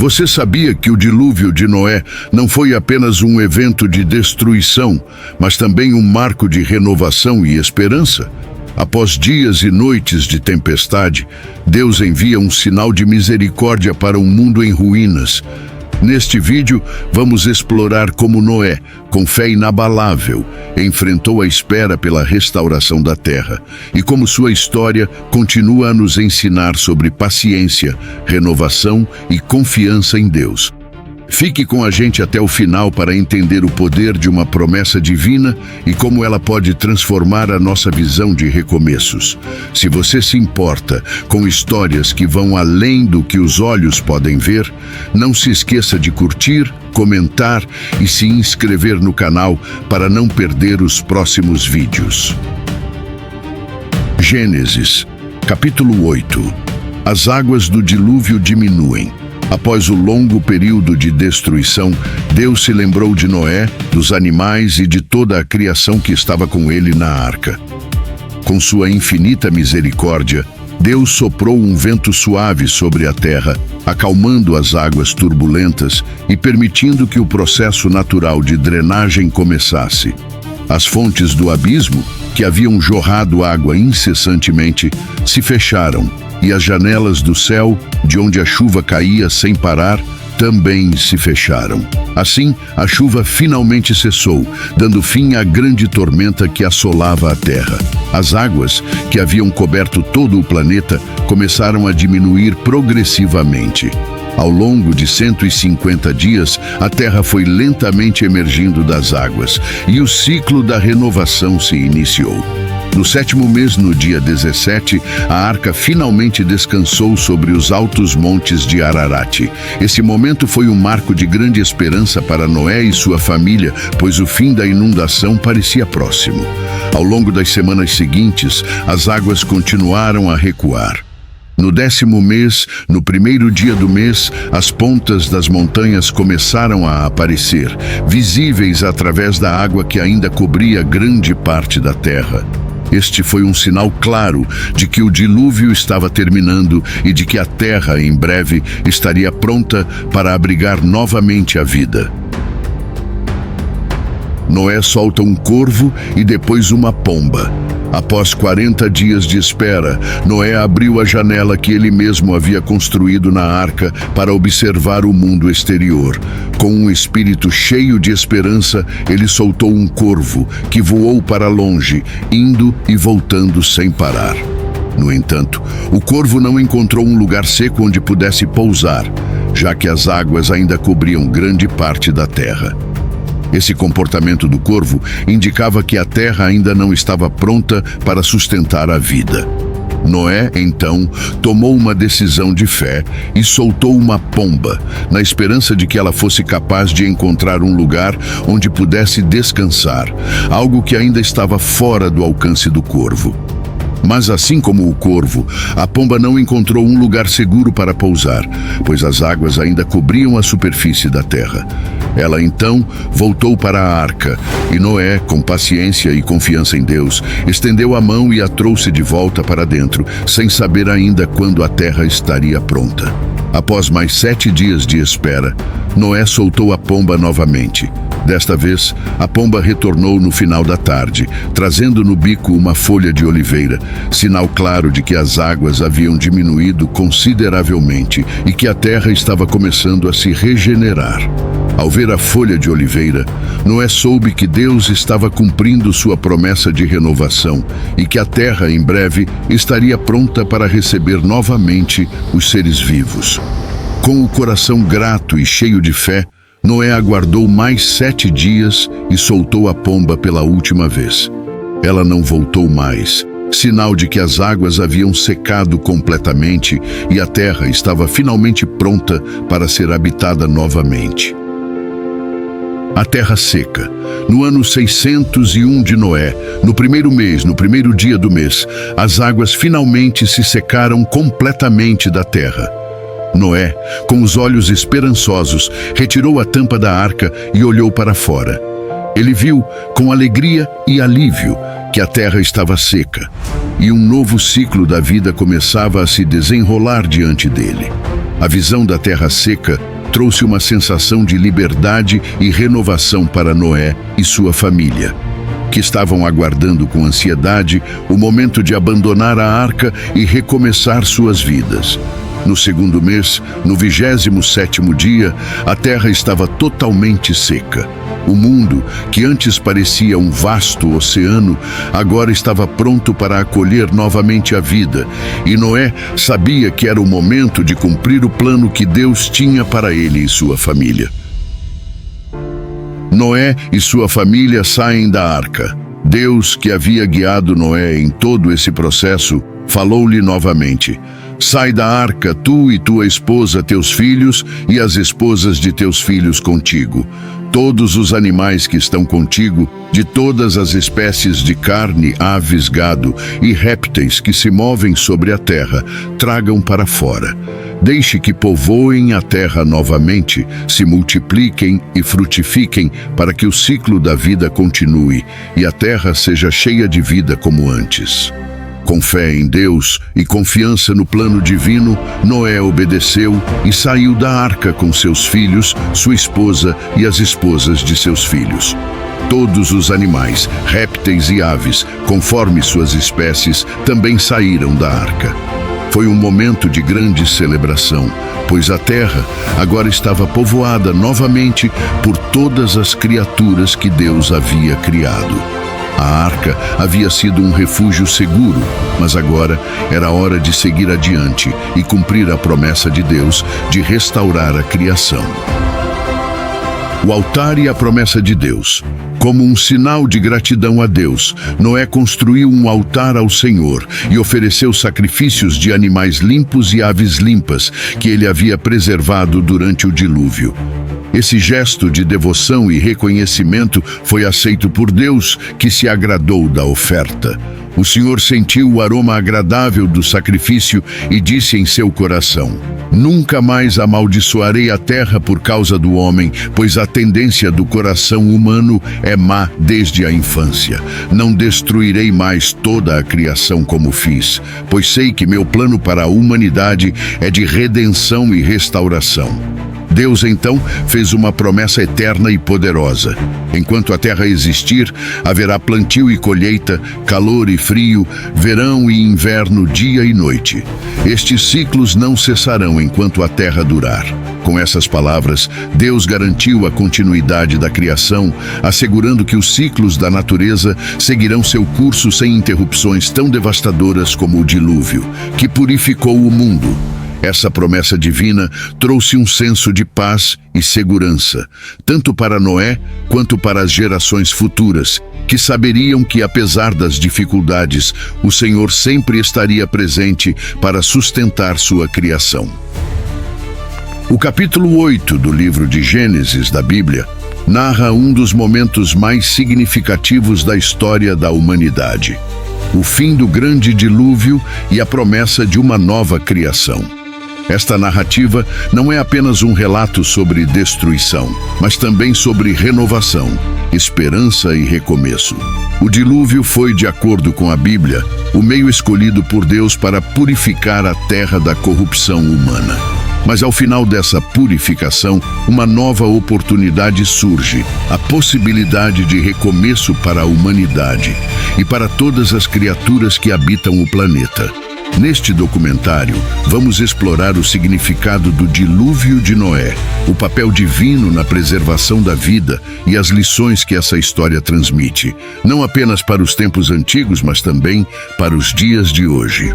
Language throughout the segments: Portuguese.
Você sabia que o dilúvio de Noé não foi apenas um evento de destruição, mas também um marco de renovação e esperança? Após dias e noites de tempestade, Deus envia um sinal de misericórdia para um mundo em ruínas. Neste vídeo, vamos explorar como Noé, com fé inabalável, enfrentou a espera pela restauração da terra e como sua história continua a nos ensinar sobre paciência, renovação e confiança em Deus. Fique com a gente até o final para entender o poder de uma promessa divina e como ela pode transformar a nossa visão de recomeços. Se você se importa com histórias que vão além do que os olhos podem ver, não se esqueça de curtir, comentar e se inscrever no canal para não perder os próximos vídeos. Gênesis, capítulo 8. As águas do dilúvio diminuem. Após o longo período de destruição, Deus se lembrou de Noé, dos animais e de toda a criação que estava com ele na arca. Com sua infinita misericórdia, Deus soprou um vento suave sobre a terra, acalmando as águas turbulentas e permitindo que o processo natural de drenagem começasse. As fontes do abismo, que haviam jorrado água incessantemente, se fecharam, e as janelas do céu, de onde a chuva caía sem parar, também se fecharam. Assim, a chuva finalmente cessou, dando fim à grande tormenta que assolava a terra. As águas, que haviam coberto todo o planeta, começaram a diminuir progressivamente. Ao longo de 150 dias, a terra foi lentamente emergindo das águas, e o ciclo da renovação se iniciou. No 7º mês, no dia 17, a arca finalmente descansou sobre os altos montes de Ararat. Esse momento foi um marco de grande esperança para Noé e sua família, pois o fim da inundação parecia próximo. Ao longo das semanas seguintes, as águas continuaram a recuar. No 10º mês, no primeiro dia do mês, as pontas das montanhas começaram a aparecer, visíveis através da água que ainda cobria grande parte da terra. Este foi um sinal claro de que o dilúvio estava terminando e de que a terra, em breve, estaria pronta para abrigar novamente a vida. Noé solta um corvo e depois uma pomba. Após 40 dias de espera, Noé abriu a janela que ele mesmo havia construído na arca para observar o mundo exterior. Com um espírito cheio de esperança, ele soltou um corvo que voou para longe, indo e voltando sem parar. No entanto, o corvo não encontrou um lugar seco onde pudesse pousar, já que as águas ainda cobriam grande parte da terra. Esse comportamento do corvo indicava que a terra ainda não estava pronta para sustentar a vida. Noé, então, tomou uma decisão de fé e soltou uma pomba, na esperança de que ela fosse capaz de encontrar um lugar onde pudesse descansar, algo que ainda estava fora do alcance do corvo. Mas assim como o corvo, a pomba não encontrou um lugar seguro para pousar, pois as águas ainda cobriam a superfície da terra. Ela então voltou para a arca, e Noé, com paciência e confiança em Deus, estendeu a mão e a trouxe de volta para dentro, sem saber ainda quando a terra estaria pronta. Após mais 7 dias de espera, Noé soltou a pomba novamente. Desta vez, a pomba retornou no final da tarde, trazendo no bico uma folha de oliveira, sinal claro de que as águas haviam diminuído consideravelmente e que a terra estava começando a se regenerar. Ao ver a folha de oliveira, Noé soube que Deus estava cumprindo sua promessa de renovação e que a terra, em breve, estaria pronta para receber novamente os seres vivos. Com o coração grato e cheio de fé, Noé aguardou mais 7 dias e soltou a pomba pela última vez. Ela não voltou mais, sinal de que as águas haviam secado completamente e a terra estava finalmente pronta para ser habitada novamente. A terra seca. No ano 601 de Noé, no primeiro mês, no primeiro dia do mês, as águas finalmente se secaram completamente da terra. Noé, com os olhos esperançosos, retirou a tampa da arca e olhou para fora. Ele viu, com alegria e alívio, que a terra estava seca, e um novo ciclo da vida começava a se desenrolar diante dele. A visão da terra seca trouxe uma sensação de liberdade e renovação para Noé e sua família, que estavam aguardando com ansiedade o momento de abandonar a arca e recomeçar suas vidas. No segundo mês, no 27º dia, a terra estava totalmente seca. O mundo, que antes parecia um vasto oceano, agora estava pronto para acolher novamente a vida, e Noé sabia que era o momento de cumprir o plano que Deus tinha para ele e sua família. Noé e sua família saem da arca. Deus, que havia guiado Noé em todo esse processo, falou-lhe novamente: sai da arca, tu e tua esposa, teus filhos e as esposas de teus filhos contigo. Todos os animais que estão contigo, de todas as espécies de carne, aves, gado e répteis que se movem sobre a terra, tragam para fora. Deixe que povoem a terra novamente, se multipliquem e frutifiquem, para que o ciclo da vida continue e a terra seja cheia de vida como antes. Com fé em Deus e confiança no plano divino, Noé obedeceu e saiu da arca com seus filhos, sua esposa e as esposas de seus filhos. Todos os animais, répteis e aves, conforme suas espécies, também saíram da arca. Foi um momento de grande celebração, pois a terra agora estava povoada novamente por todas as criaturas que Deus havia criado. A arca havia sido um refúgio seguro, mas agora era hora de seguir adiante e cumprir a promessa de Deus de restaurar a criação. O altar e a promessa de Deus. Como um sinal de gratidão a Deus, Noé construiu um altar ao Senhor e ofereceu sacrifícios de animais limpos e aves limpas que ele havia preservado durante o dilúvio. Esse gesto de devoção e reconhecimento foi aceito por Deus, que se agradou da oferta. O Senhor sentiu o aroma agradável do sacrifício e disse em seu coração: nunca mais amaldiçoarei a terra por causa do homem, pois a tendência do coração humano é má desde a infância. Não destruirei mais toda a criação como fiz, pois sei que meu plano para a humanidade é de redenção e restauração. Deus então fez uma promessa eterna e poderosa. Enquanto a terra existir, haverá plantio e colheita, calor e frio, verão e inverno, dia e noite. Estes ciclos não cessarão enquanto a terra durar. Com essas palavras, Deus garantiu a continuidade da criação, assegurando que os ciclos da natureza seguirão seu curso sem interrupções tão devastadoras como o dilúvio, que purificou o mundo. Essa promessa divina trouxe um senso de paz e segurança, tanto para Noé quanto para as gerações futuras, que saberiam que, apesar das dificuldades, o Senhor sempre estaria presente para sustentar sua criação. O capítulo 8 do livro de Gênesis da Bíblia narra um dos momentos mais significativos da história da humanidade: o fim do grande dilúvio e a promessa de uma nova criação. Esta narrativa não é apenas um relato sobre destruição, mas também sobre renovação, esperança e recomeço. O dilúvio foi, de acordo com a Bíblia, o meio escolhido por Deus para purificar a terra da corrupção humana. Mas ao final dessa purificação, uma nova oportunidade surge, a possibilidade de recomeço para a humanidade e para todas as criaturas que habitam o planeta. Neste documentário, vamos explorar o significado do dilúvio de Noé, o papel divino na preservação da vida e as lições que essa história transmite, não apenas para os tempos antigos, mas também para os dias de hoje.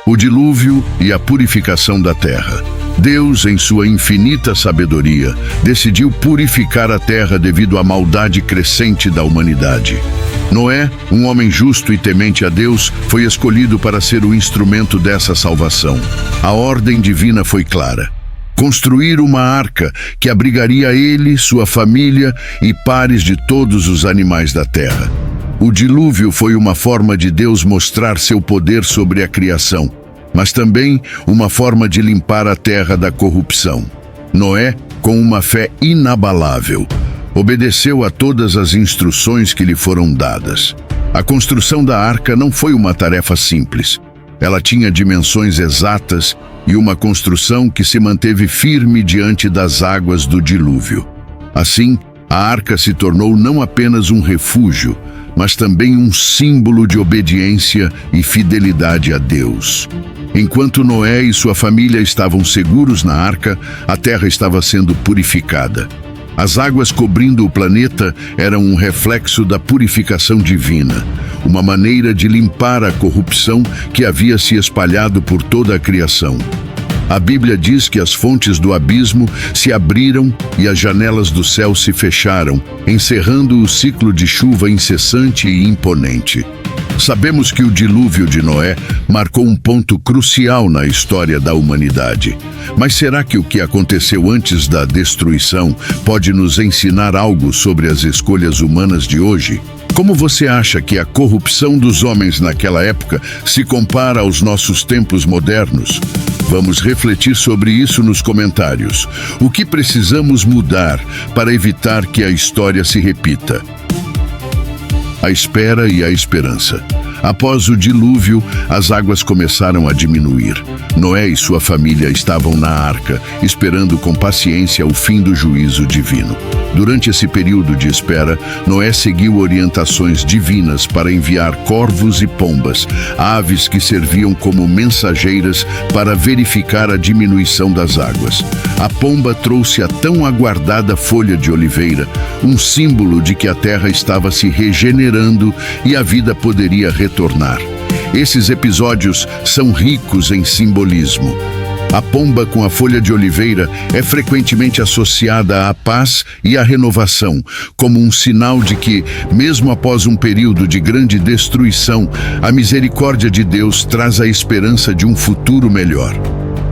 O dilúvio e a purificação da terra. Deus, em sua infinita sabedoria, decidiu purificar a terra devido à maldade crescente da humanidade. Noé, um homem justo e temente a Deus, foi escolhido para ser o instrumento dessa salvação. A ordem divina foi clara: construir uma arca que abrigaria ele, sua família e pares de todos os animais da terra. O dilúvio foi uma forma de Deus mostrar seu poder sobre a criação, mas também uma forma de limpar a terra da corrupção. Noé, com uma fé inabalável, obedeceu a todas as instruções que lhe foram dadas. A construção da arca não foi uma tarefa simples. Ela tinha dimensões exatas e uma construção que se manteve firme diante das águas do dilúvio. Assim, a arca se tornou não apenas um refúgio, mas também um símbolo de obediência e fidelidade a Deus. Enquanto Noé e sua família estavam seguros na arca, a terra estava sendo purificada. As águas cobrindo o planeta eram um reflexo da purificação divina, uma maneira de limpar a corrupção que havia se espalhado por toda a criação. A Bíblia diz que as fontes do abismo se abriram e as janelas do céu se fecharam, encerrando o ciclo de chuva incessante e imponente. Sabemos que o dilúvio de Noé marcou um ponto crucial na história da humanidade. Mas será que o que aconteceu antes da destruição pode nos ensinar algo sobre as escolhas humanas de hoje? Como você acha que a corrupção dos homens naquela época se compara aos nossos tempos modernos? Vamos refletir sobre isso nos comentários. O que precisamos mudar para evitar que a história se repita? A espera e a esperança. Após o dilúvio, as águas começaram a diminuir. Noé e sua família estavam na arca, esperando com paciência o fim do juízo divino. Durante esse período de espera, Noé seguiu orientações divinas para enviar corvos e pombas, aves que serviam como mensageiras para verificar a diminuição das águas. A pomba trouxe a tão aguardada folha de oliveira, um símbolo de que a terra estava se regenerando e a vida poderia retornar. Esses episódios são ricos em simbolismo. A pomba com a folha de oliveira é frequentemente associada à paz e à renovação, como um sinal de que, mesmo após um período de grande destruição, a misericórdia de Deus traz a esperança de um futuro melhor.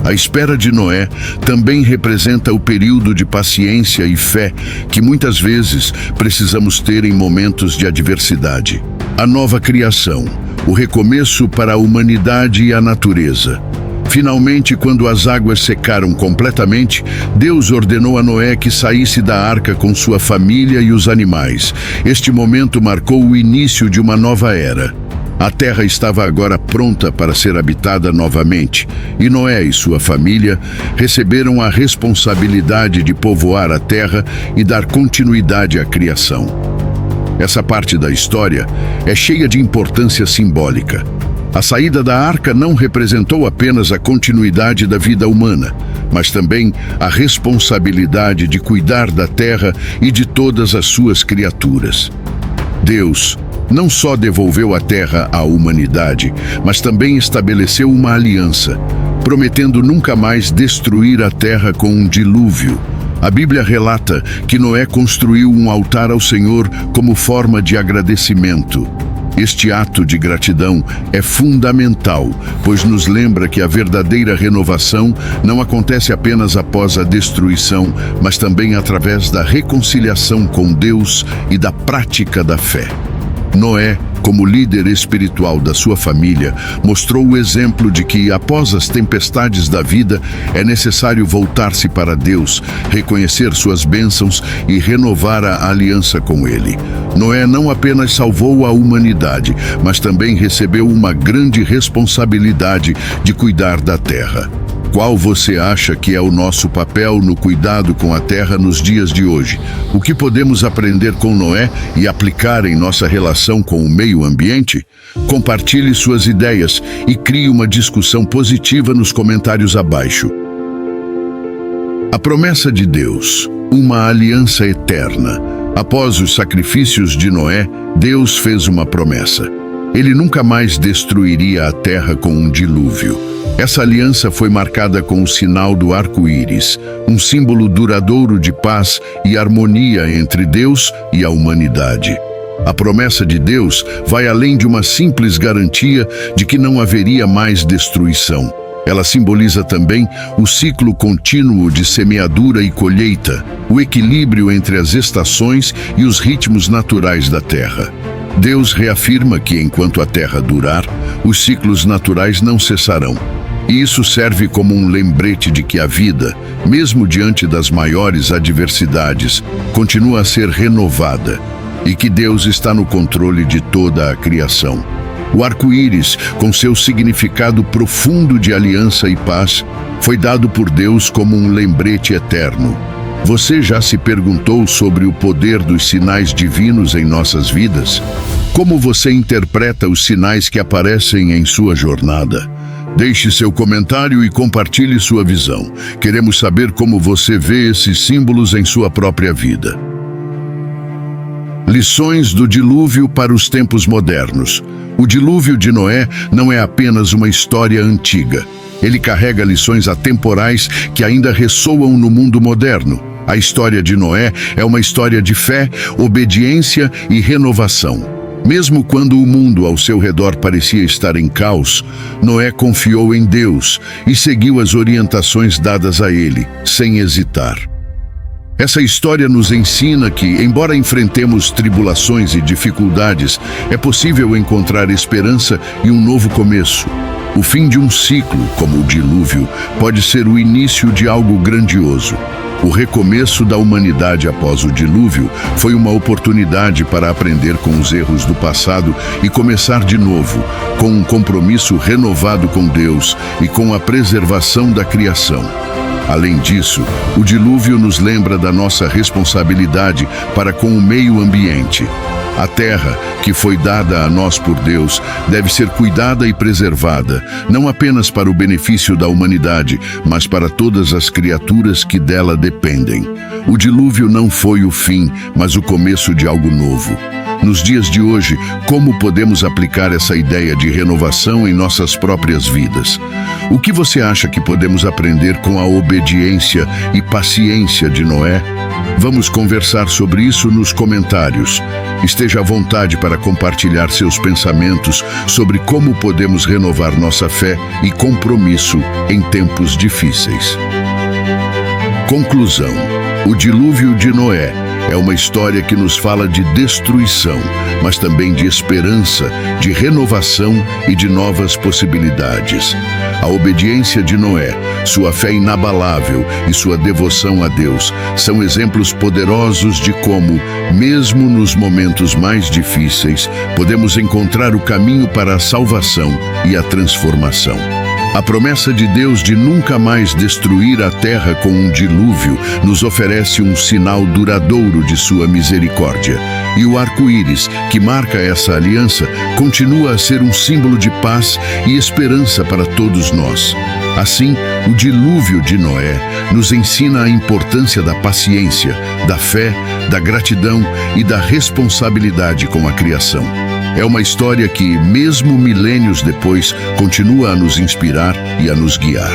A espera de Noé também representa o período de paciência e fé que muitas vezes precisamos ter em momentos de adversidade. A nova criação, o recomeço para a humanidade e a natureza. Finalmente, quando as águas secaram completamente, Deus ordenou a Noé que saísse da arca com sua família e os animais. Este momento marcou o início de uma nova era. A terra estava agora pronta para ser habitada novamente, e Noé e sua família receberam a responsabilidade de povoar a terra e dar continuidade à criação. Essa parte da história é cheia de importância simbólica. A saída da arca não representou apenas a continuidade da vida humana, mas também a responsabilidade de cuidar da terra e de todas as suas criaturas. Deus não só devolveu a terra à humanidade, mas também estabeleceu uma aliança, prometendo nunca mais destruir a terra com um dilúvio. A Bíblia relata que Noé construiu um altar ao Senhor como forma de agradecimento. Este ato de gratidão é fundamental, pois nos lembra que a verdadeira renovação não acontece apenas após a destruição, mas também através da reconciliação com Deus e da prática da fé. Noé, como líder espiritual da sua família, mostrou o exemplo de que, após as tempestades da vida, é necessário voltar-se para Deus, reconhecer suas bênçãos e renovar a aliança com Ele. Noé não apenas salvou a humanidade, mas também recebeu uma grande responsabilidade de cuidar da terra. Qual você acha que é o nosso papel no cuidado com a terra nos dias de hoje? O que podemos aprender com Noé e aplicar em nossa relação com o meio ambiente? Compartilhe suas ideias e crie uma discussão positiva nos comentários abaixo. A promessa de Deus, uma aliança eterna. Após os sacrifícios de Noé, Deus fez uma promessa. Ele nunca mais destruiria a terra com um dilúvio. Essa aliança foi marcada com o sinal do arco-íris, um símbolo duradouro de paz e harmonia entre Deus e a humanidade. A promessa de Deus vai além de uma simples garantia de que não haveria mais destruição. Ela simboliza também o ciclo contínuo de semeadura e colheita, o equilíbrio entre as estações e os ritmos naturais da terra. Deus reafirma que, enquanto a terra durar, os ciclos naturais não cessarão. E isso serve como um lembrete de que a vida, mesmo diante das maiores adversidades, continua a ser renovada e que Deus está no controle de toda a criação. O arco-íris, com seu significado profundo de aliança e paz, foi dado por Deus como um lembrete eterno. Você já se perguntou sobre o poder dos sinais divinos em nossas vidas? Como você interpreta os sinais que aparecem em sua jornada? Deixe seu comentário e compartilhe sua visão. Queremos saber como você vê esses símbolos em sua própria vida. Lições do dilúvio para os tempos modernos. O dilúvio de Noé não é apenas uma história antiga. Ele carrega lições atemporais que ainda ressoam no mundo moderno. A história de Noé é uma história de fé, obediência e renovação. Mesmo quando o mundo ao seu redor parecia estar em caos, Noé confiou em Deus e seguiu as orientações dadas a ele, sem hesitar. Essa história nos ensina que, embora enfrentemos tribulações e dificuldades, é possível encontrar esperança e um novo começo. O fim de um ciclo, como o dilúvio, pode ser o início de algo grandioso. O recomeço da humanidade após o dilúvio foi uma oportunidade para aprender com os erros do passado e começar de novo, com um compromisso renovado com Deus e com a preservação da criação. Além disso, o dilúvio nos lembra da nossa responsabilidade para com o meio ambiente. A terra, que foi dada a nós por Deus, deve ser cuidada e preservada, não apenas para o benefício da humanidade, mas para todas as criaturas que dela dependem. O dilúvio não foi o fim, mas o começo de algo novo. Nos dias de hoje, como podemos aplicar essa ideia de renovação em nossas próprias vidas? O que você acha que podemos aprender com a obediência e paciência de Noé? Vamos conversar sobre isso nos comentários. Esteja à vontade para compartilhar seus pensamentos sobre como podemos renovar nossa fé e compromisso em tempos difíceis. Conclusão: o dilúvio de Noé é uma história que nos fala de destruição, mas também de esperança, de renovação e de novas possibilidades. A obediência de Noé, sua fé inabalável e sua devoção a Deus são exemplos poderosos de como, mesmo nos momentos mais difíceis, podemos encontrar o caminho para a salvação e a transformação. A promessa de Deus de nunca mais destruir a terra com um dilúvio nos oferece um sinal duradouro de sua misericórdia. E o arco-íris, que marca essa aliança, continua a ser um símbolo de paz e esperança para todos nós. Assim, o dilúvio de Noé nos ensina a importância da paciência, da fé, da gratidão e da responsabilidade com a criação. É uma história que, mesmo milênios depois, continua a nos inspirar e a nos guiar.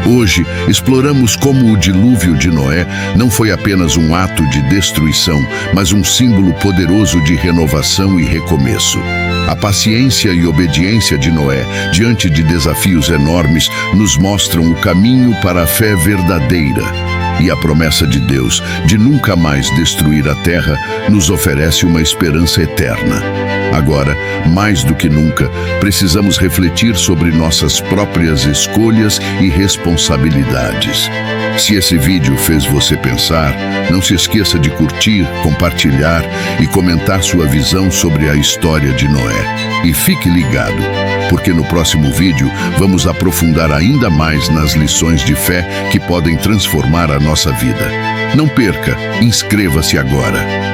Hoje, exploramos como o dilúvio de Noé não foi apenas um ato de destruição, mas um símbolo poderoso de renovação e recomeço. A paciência e obediência de Noé, diante de desafios enormes, nos mostram o caminho para a fé verdadeira. E a promessa de Deus de nunca mais destruir a terra nos oferece uma esperança eterna. Agora, mais do que nunca, precisamos refletir sobre nossas próprias escolhas e responsabilidades. Se esse vídeo fez você pensar, não se esqueça de curtir, compartilhar e comentar sua visão sobre a história de Noé. E fique ligado, porque no próximo vídeo vamos aprofundar ainda mais nas lições de fé que podem transformar a nossa vida. Não perca, inscreva-se agora.